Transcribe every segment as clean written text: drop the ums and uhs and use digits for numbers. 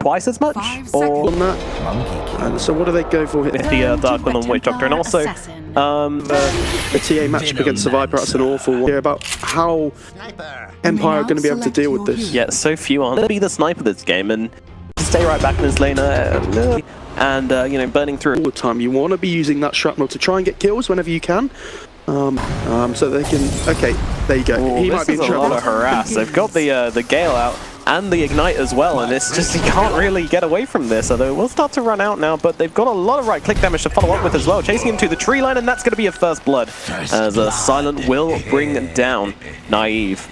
twice as much? Or on that. And so what do they go for here? The Dark One on Witch Doctor, and also the TA matchup against the Viper, that's an awful one. Hear about how Empire are going to be able to deal with this. Yeah, so few aren't going to be the sniper this game, and stay right back in his lane, and you know, burning through all the time. You want to be using that shrapnel to try and get kills whenever you can. So they can. Okay, there you go. He might be in trouble. A lot of harass. They've got the Gale out and the Ignite as well, and it's just, he can't really get away from this, although it will start to run out now, but they've got a lot of right-click damage to follow up with as well, chasing him to the tree line, and that's going to be a first blood, as a Silent will bring down Naive.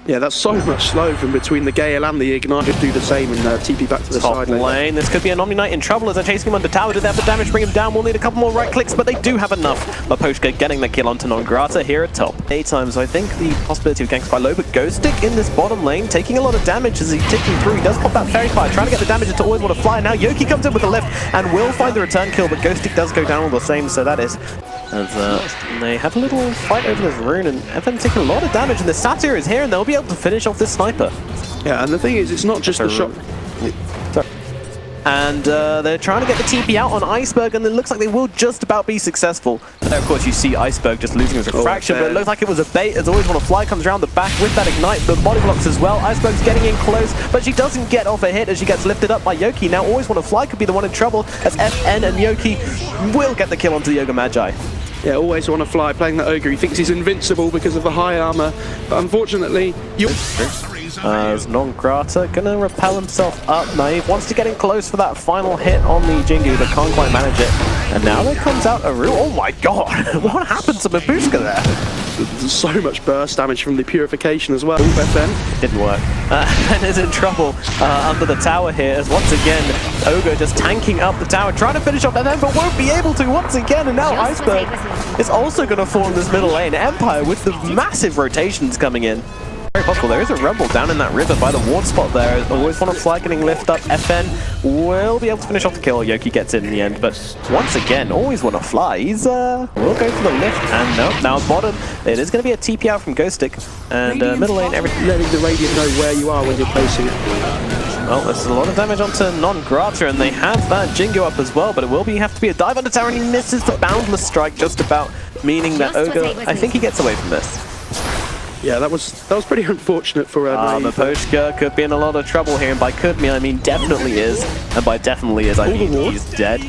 Yeah, that's so much slow from between the Gale and the Ignite. Just do the same and TP back to the side lane. This could be an Omni-Knight in trouble as they're chasing him under tower. Do they have the damage to bring him down? We'll need a couple more right clicks, but they do have enough. Maposhka getting the kill onto Non-Grata here at top. 8 times, so I think the possibility of ganks quite low, but Ghostic in this bottom lane, taking a lot of damage as he's ticking through. He does pop that Fairy Fire, trying to get the damage into Always Want to Fly. Now Yoki comes in with a lift and will find the return kill, but Ghostic does go down all the same, so that is as they have a little fight over this rune, and FN taking a lot of damage, and the Satyr is here, and they'll be able to finish off this sniper. Yeah, and the thing is, it's not just the shot. And they're trying to get the TP out on Iceberg, and it looks like they will just about be successful. And there, of course, you see Iceberg just losing his refraction, but it looks like it was a bait, as Always Want to Fly comes around the back with that Ignite, the body blocks as well. Iceberg's getting in close, but she doesn't get off a hit as she gets lifted up by Yoki. Now Always Want to Fly could be the one in trouble, as FN and Yoki will get the kill onto the Yoga Magi. Yeah, Always Want to Fly, playing the Ogre. He thinks he's invincible because of the high armor, but unfortunately, as Non-Grata gonna repel himself up. Naive wants to get in close for that final hit on the Jingu, but can't quite manage it. And now there comes out a real. Oh my god! What happened to Mabushka there? There's so much burst damage from the purification as well. FN didn't work. FN is in trouble under the tower here, as once again Ogre just tanking up the tower, trying to finish off FN, but won't be able to once again. And now Iceberg is also going to fall in this middle lane. Empire with the massive rotations coming in. Very possible. There is a Rumble down in that river by the ward spot there. Always Want to Fly getting lift up. FN will be able to finish off the kill. Yoki gets in the end, but once again, Always Want to Fly. He's will go for the lift, and no, now bottom. It is going to be a TP out from Ghostic, and middle lane, everything. Letting the Radiant know where you are when you're placing it. Well, there's a lot of damage onto Non-Grata, and they have that Jingo up as well, but it will have to be a dive under tower, and he misses the Boundless Strike just about, meaning that Ogre, I think he gets away from this. Yeah, that was pretty unfortunate for Maposhka could be in a lot of trouble here, and by could me I mean definitely is, and by definitely is I mean he's dead.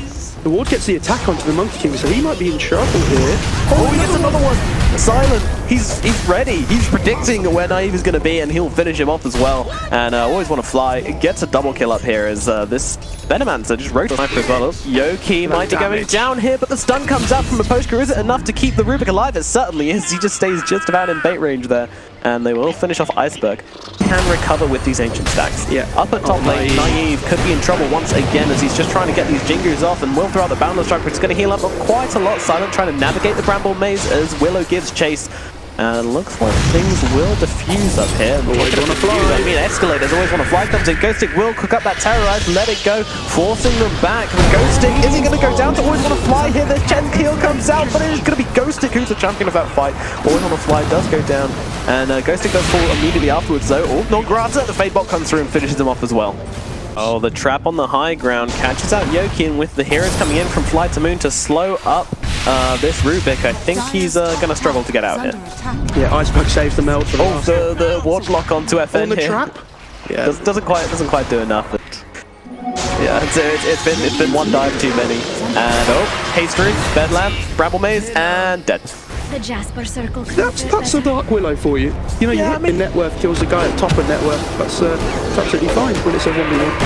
The ward gets the attack onto the Monkey King, so he might be in trouble here. Oh, he gets another one! Silent, he's ready. He's predicting where Naive is going to be, and he'll finish him off as well. And Always Want to Fly gets a double kill up here as this Venomancer just rotates sniper as well. Yoki might be going down here, but the stun comes out from Maposhka. Is it enough to keep the Rubik alive? It certainly is. He just stays just about in bait range there. And they will finish off Iceberg. Can recover with these ancient stacks. Yeah. Up at top lane, Naive could be in trouble once again as he's just trying to get these Jingus off, and will throw out the Boundless Strike, which is going to heal up quite a lot. Silent trying to navigate the Bramble Maze as Willow gives chase. And looks like things will diffuse up here. Always Want to Fly. I mean, Escalators, Always Want to Fly comes in. Ghostic will cook up that Terrorize, let it go, forcing them back. Ghostic, is he going to go down to Always Want to Fly here? The Chen kill comes out, but it is going to be Ghostic who's the champion of that fight. Always Want to Fly does go down, and Ghostic does fall immediately afterwards though. Oh, Non-Grata, the Fade Bot comes through and finishes him off as well. Oh, the trap on the high ground catches out Yoki, and with the heroes coming in from FlyToMoon to slow up this Rubik, I think he's going to struggle to get out here. Yeah, Iceberg saves the meld. Oh, the ward block onto FN on the here. Trap? Yeah. Doesn't quite do enough. But yeah, it's been one dive too many. And oh, Haste Rune, Bedlam, Bramble Maze, and dead. The Jasper Circle. That's a Dark Willow for you. You know, you hit the net worth, kills the guy at top of net worth. That's absolutely fine when it's a 1v1.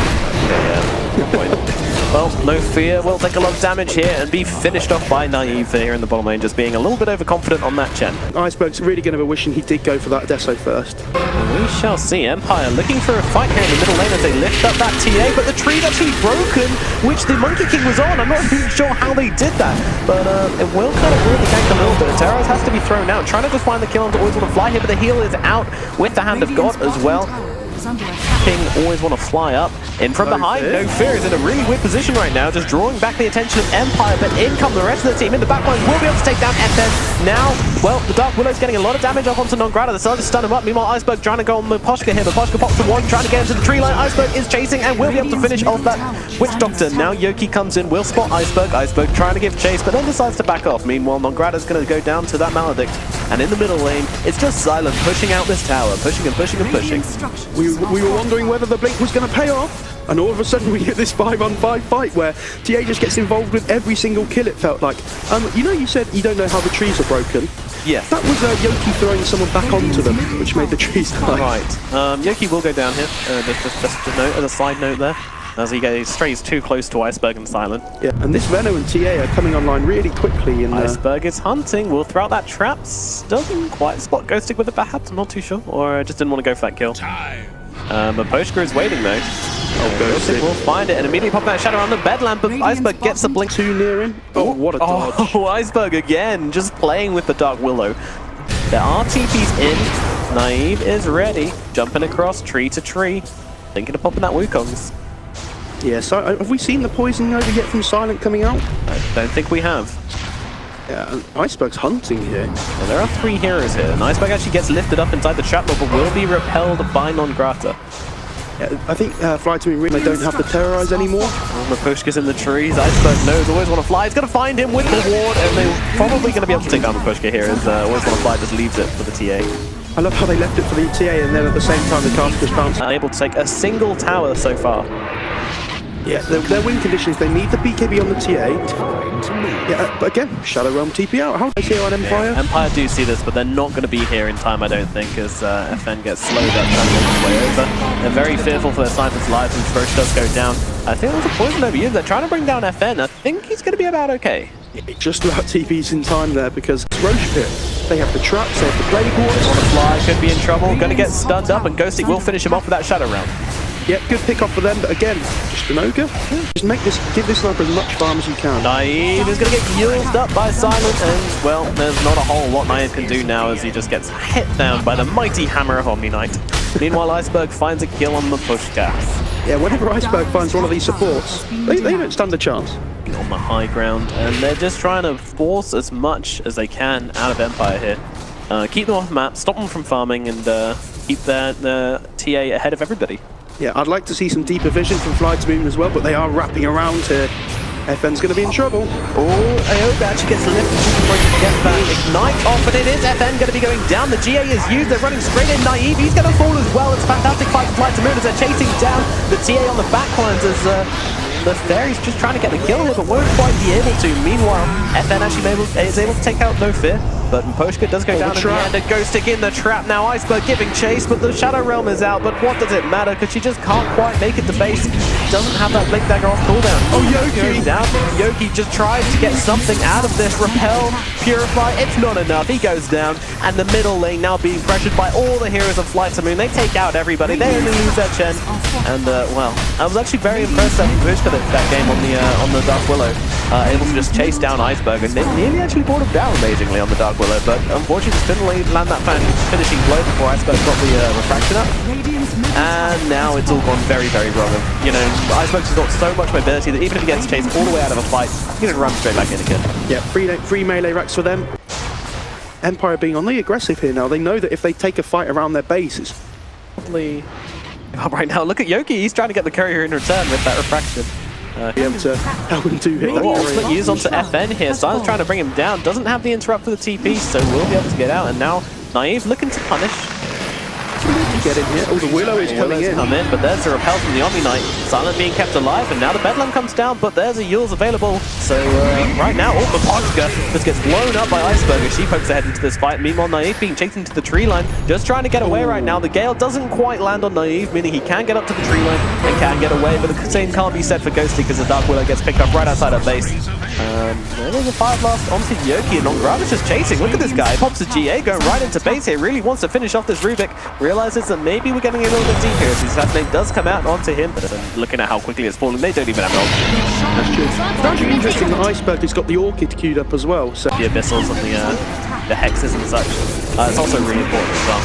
Yeah, good point. Well, no fear. We'll take a lot of damage here and be finished off by Naive here in the bottom lane, just being a little bit overconfident on that Chen. Iceberg's really going to be wishing he did go for that Deso first. We shall see. Empire looking for a fight here in the middle lane as they lift up that TA, but the tree's actually broken, which the Monkey King was on. I'm not even sure how they did that, but it will kind of ruin the gank a little bit. Terrorize has to be thrown out, trying to just find the kill onto Always Want to Fly here, but the heal is out with the Hand of God as well. ping, always want to fly up. In from behind, No Fear is in a really weird position right now, just drawing back the attention of Empire, but in come the rest of the team. In the back lines will be able to take down FN. Now, well, the Dark Willow's getting a lot of damage off onto Non-Grata. They're starting to stun him up. Meanwhile, Iceberg trying to go on the Poshka here, but Poshka pops the one, trying to get into the tree line. Iceberg is chasing and will be able to finish off that Witch Doctor. Now Yoki comes in, will spot Iceberg. Iceberg trying to give chase, but then decides to back off. Meanwhile, Non-Grata's going to go down to that Maledict. And in the middle lane, it's just Silent pushing out this tower, pushing and pushing and pushing. We were wondering whether the blink was going to pay off, and all of a sudden we get this 5-on-5 fight where TA just gets involved with every single kill, it felt like. You know, you said you don't know how the trees are broken. Yes. That was Yoki throwing someone back onto them, which made the trees die. Right. Yoki will go down here, just a note, as a side note there. As he strays too close to Iceberg and Silent. Yeah, and this Veno and TA are coming online really quickly. And Iceberg is hunting, will throw out that trap. Doesn't quite spot Ghostic with it perhaps, I'm not too sure. Or just didn't want to go for that kill. But Poshka is waiting though. Ghostic will find it and immediately pop that shadow on the bedlamp, but Iceberg gets a blink. Too near him. Oh, what a dodge. Oh, Iceberg again, just playing with the Dark Willow. There are TPs in. Naive is ready, jumping across tree to tree. Thinking of popping that Wukongs. Yeah, so have we seen the poison over yet from Silent coming out? I don't think we have. Yeah, and Iceberg's hunting here. Well, there are 3 heroes here, and Iceberg actually gets lifted up inside the trap, but will be repelled by Non-Grata. Yeah, I think FlyToMoon, they don't have to terrorize anymore. Oh, the Pushka's in the trees. Iceberg knows, always want to fly. He's going to find him with the ward, and they're probably going to be able to take down the Pushka here, as always want to fly just leaves it for the TA. I love how they left it for the TA, and then at the same time the caster's bounced. Unable to take a single tower so far. Yeah, their win conditions, they need the BKB on the TA. Yeah, but again, Shadow Realm TP out. How do they see on Empire? Yeah, Empire do see this, but they're not going to be here in time, I don't think, as FN gets slowed up trying to make his way over. They're very fearful for their sniper's lives, and Roche does go down. I think there's a poison over you. They're trying to bring down FN. I think he's going to be about okay. Just about TPs in time there, because Roche Pit, they have the traps, they have the Plague Wars. On the fly, could be in trouble. Going to get stunned up, and Ghostic will finish him off with that Shadow Realm. Yeah, good pick off for them, but again, just an ogre. Just give this sniper as much farm as you can. Naive is going to get used up by Silent, and well, there's not a whole lot Naive can do now as he just gets hit down by the mighty hammer of Omni Knight. Meanwhile, Iceberg finds a kill on the Pushka. Yeah, whenever Iceberg finds one of these supports, they don't stand a chance. On the high ground, and they're just trying to force as much as they can out of Empire here. Keep them off the map, stop them from farming, and keep their TA ahead of everybody. Yeah, I'd like to see some deeper vision from FlyToMoon as well, but they are wrapping around here. FN's going to be in trouble. Oh, Aoba actually gets lifted before he can get that Ignite off, but it is FN going to be going down. The GA is used, they're running straight in. Naive, he's going to fall as well. It's a fantastic fight for FlyToMoon as they're chasing down the TA on the backlines as the Fairy's just trying to get the kill here, but won't quite be able to. Meanwhile, FN actually is able to take out No Fear. But Poshka does go down in the end and Ghostic in the trap. Now Iceberg giving chase, but the Shadow Realm is out. But what does it matter? Because she just can't quite make it to base. Doesn't have that Blink Dagger off cooldown. Oh, Yoki! Down. Yoki just tries to get something out of this. Repel, Purify, it's not enough. He goes down. And the middle lane now being pressured by all the heroes of FlyToMoon. They take out everybody. They only lose their Chen. And, well, I was actually very impressed that Pushka that game on the Dark Willow. Able to just chase down Iceberg. And they nearly actually brought him down amazingly on the Dark Willow, but unfortunately just didn't land that finishing blow before Iceberg got the refraction up. And now it's all gone very, very wrong. You know, Iceberg's got so much mobility that even if he gets chased all the way out of a fight, he can run straight back in again. Yeah, free melee racks for them. Empire being on the aggressive here now. They know that if they take a fight around their base, it's probably right now. Look at Yoki, he's trying to get the courier in return with that refraction. Be able to help him to hit that. Ultimate use onto FN here. Silent's trying to bring him down. Doesn't have the interrupt for the TP, so will be able to get out. And now Naive looking to punish. Get in here. Oh, the Willow is coming in. But there's a repel from the Omni Knight. Silent being kept alive, and now the Bedlam comes down, but there's a Yule's available. So right now, the Poshka just gets blown up by Iceberg as she pokes ahead into this fight. Meanwhile, Naive being chased into the tree line, just trying to get away right now. The Gale doesn't quite land on Naive, meaning he can get up to the tree line and can get away, but the same can't be said for Ghosty because the Dark Willow gets picked up right outside her base. There's a 5 blast onto Yoki, and Non-Grata's just chasing. Look at this guy. Pops the GA going right into base here. Really wants to finish off this Rubik. Realizes that maybe we're getting a little bit deep here as his assassinate does come out onto him, but looking at how quickly it's falling, they don't even have ult. That's true. It's actually interesting that Iceberg has got the Orchid queued up as well. So the abyssals and the hexes and such. It's also really important as well.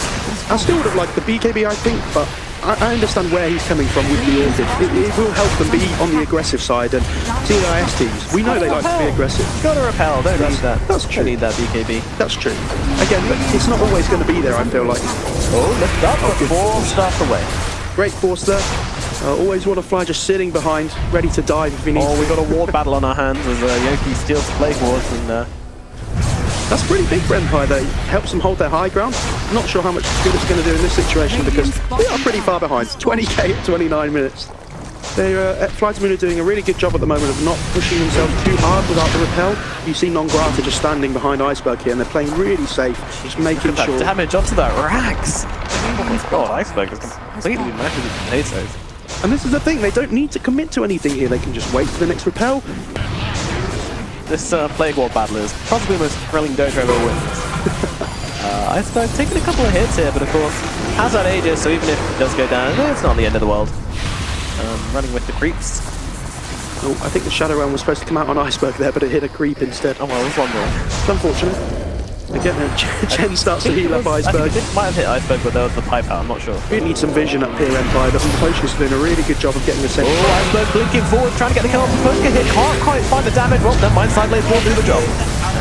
I still would have liked the BKB, I think, but I understand where he's coming from with the Orchid. It will help them be on the aggressive side, and CIS teams, we know they like to be aggressive. Gotta repel, don't need that. That's true. Don't need that BKB. That's true. Again, but it's not always going to be there, I feel like. Oh, lift up, but forced off away. Great force there. Always want to fly just sitting behind, ready to dive if he needs. Oh, we got a ward battle on our hands as Yoki steals the plague wards, and that's pretty big for Empire. That helps them hold their high ground. Not sure how much good it's going to do in this situation because we are pretty far behind. 20k at 29 minutes. They're at FlyToMoon are doing a really good job at the moment of not pushing themselves too hard without the repel. You see Non-Grata just standing behind Iceberg here, and they're playing really safe, just making sure. Damage onto that Rax. Oh my god, Iceberg is completely mashed with potatoes. And this is the thing, they don't need to commit to anything here. They can just wait for the next repel. This Plague Ward battle is possibly the most thrilling Dota I've ever witnessed. Iceberg taking a couple of hits here, but of course has that Aegis, so even if it does go down, it's not the end of the world. Running with the creeps. Oh, I think the Shadow Realm was supposed to come out on Iceberg there, but it hit a creep instead. Oh well, I was wondering. It's unfortunate. Again, Chen starts to heal up Iceberg. It might have hit Iceberg, but there was the pipe out, I'm not sure. We need some vision up here, Empire, but Potion's doing a really good job of getting the center. Oh, Iceberg blinking forward, trying to get the kill off the Poker hit, can't quite find the damage. Well, never mind, Sideblaze will do the job.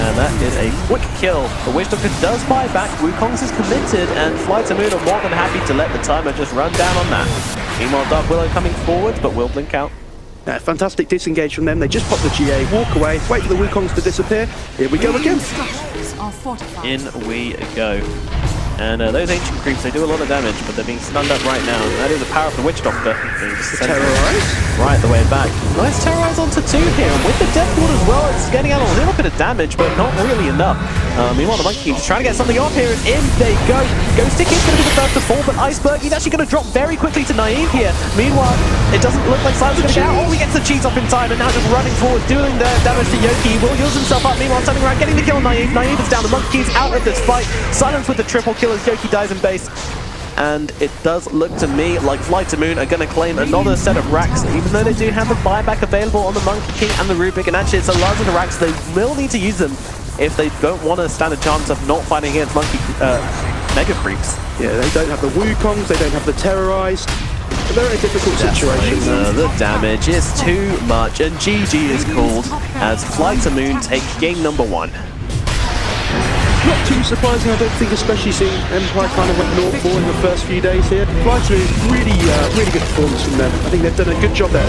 And that is a quick kill. The Witch Doctor does buy back, Wukong's is committed, and FlyToMoon are more than happy to let the timer just run down on that. Meanwhile, Dark Willow coming forward, but will blink out. Fantastic disengage from them. They just pop the GA, walk away, wait for the Wukongs to disappear. Here we go again. In we go. And those ancient creeps, they do a lot of damage, but they're being stunned up right now. And that is the power of the Witch Doctor. Terrorize? Right the way back. Nice Terrorize onto 2 here. And with the Death Ward as well, it's getting out a little bit of damage, but not really enough. Meanwhile, the Monkey King's trying to get something off here, and in they go. Ghost Stick is going to be the first to fall, but Iceberg, he's actually going to drop very quickly to Naive here. Meanwhile, it doesn't look like Silen's going to get out. Oh, he gets the cheese off in time, and now just running forward, doing the damage to Yoki. Will use himself up, meanwhile turning around, getting the kill on Naive. Naive is down, the Monkey King's out of this fight. Silence with the triple kill as Yoki dies in base. And it does look to me like FlyToMoon are going to claim another set of racks, even though they do have the buyback available on the Monkey King and the Rubik, and actually it's a large amount of racks. They will need to use them if they don't want to stand a chance of not fighting against Mega Creeps. Yeah, they don't have the Wukongs, they don't have the Terrorize. They're in a difficult situation. The damage is too much, and GG is called as FlyToMoon take game number 1. Not too surprising, I don't think, especially seeing Empire kind of went 0-4 in the first few days here. FlyToMoon, really good performance from them. I think they've done a good job there.